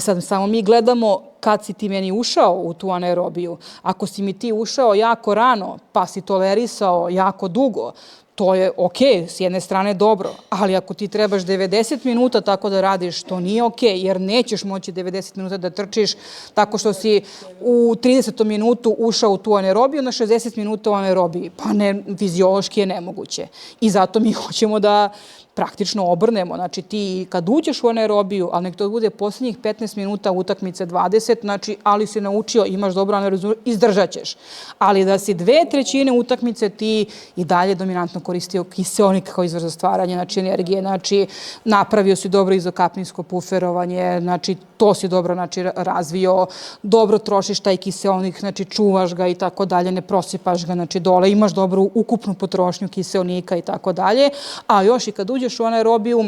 Sad samo mi gledamo kad si ti meni ušao u tu anaerobiju. Ako si mi ti ušao jako rano, pa si tolerisao jako dugo, to je okej, s jedne strane dobro, ali ako ti trebaš 90 minuta tako da radiš, to nije okej, jer nećeš moći 90 minuta da trčiš tako što si u 30. minutu ušao u tu anaerobiju, na 60 minuta u anaerobiji. Pa ne, fiziološki je nemoguće. I zato mi hoćemo da praktično obrnemo. Znači ti kad uđeš u anaerobiju, ali nek to bude posljednjih 15 minuta utakmice 20, znači ali si naučio, imaš dobro anaerobiju, izdržat ćeš. Ali da si 2/3 utakmice ti i dalje dominantno koristio kiseonik kao izvor za stvaranje, znači energije, znači napravio si dobro izokapninsko puferovanje, znači to si dobro razvio, dobro trošiš taj kiseonik, znači čuvaš ga i tako dalje, ne prosipaš ga, znači dole, imaš dobru ukupnu potrošnju kiseonika i tako dalje, a još i kad uđeš u anaerobiju,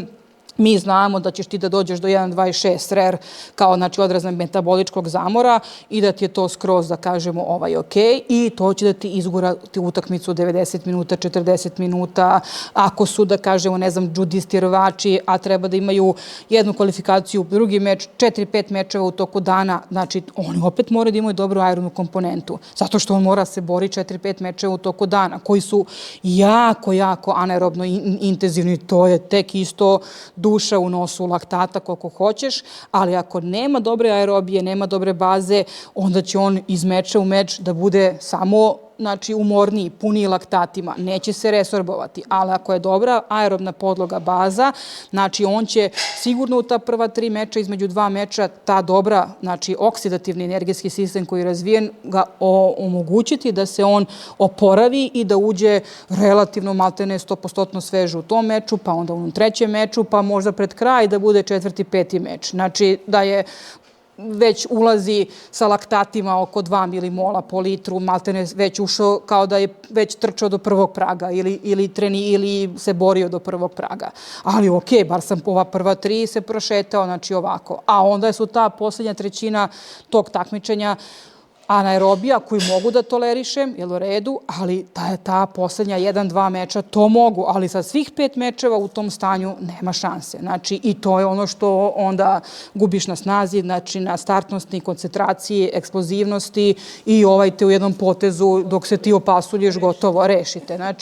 mi znamo da ćeš ti da dođeš do 1,26 RER kao odraz metaboličkog zamora i da ti je to skroz, da kažemo, okej i to će da ti izgura utakmicu 90 minuta, 40 minuta. Ako su, da kažemo, ne znam, džudisti, rvači, a treba da imaju jednu kvalifikaciju, drugi meč, 4-5 mečeva u toku dana, znači oni opet moraju da imaju dobru aerobnu komponentu, zato što on mora se bori 4-5 mečeva u toku dana, koji su jako, jako anaerobno intenzivni. To je tek isto duša u nosu laktata koliko hoćeš, ali ako nema dobre aerobije, nema dobre baze, onda će on iz meča u meč da bude samo umorniji, puniji laktatima, neće se resorbovati, ali ako je dobra aerobna podloga baza, znači on će sigurno u ta prva 3 meča, između 2 meča, ta dobra, znači oksidativni energetski sistem koji je razvijen, ga omogućiti da se on oporavi i da uđe relativno maltene 100% svež u tom meču, pa onda u 3. meču, pa možda pred kraj da bude 4., 5. meč. Znači da je već ulazi sa laktatima oko 2 milimola po litru, maltene već ušao kao da je već trčao do prvog praga ili se borio do prvog praga. Ali okej, bar sam ova prva 3 se prošetao, znači ovako. A onda su ta posljednja trećina tog takmičenja anaerobija koju mogu da tolerišem, jel u redu, ali ta posljednja 1-2 meča to mogu, ali sa svih 5 mečeva u tom stanju nema šanse. Znači i to je ono što onda gubiš na snazi, znači na startnosti, koncentraciji, eksplozivnosti i te u jednom potezu dok se ti opasulješ gotovo, rešite.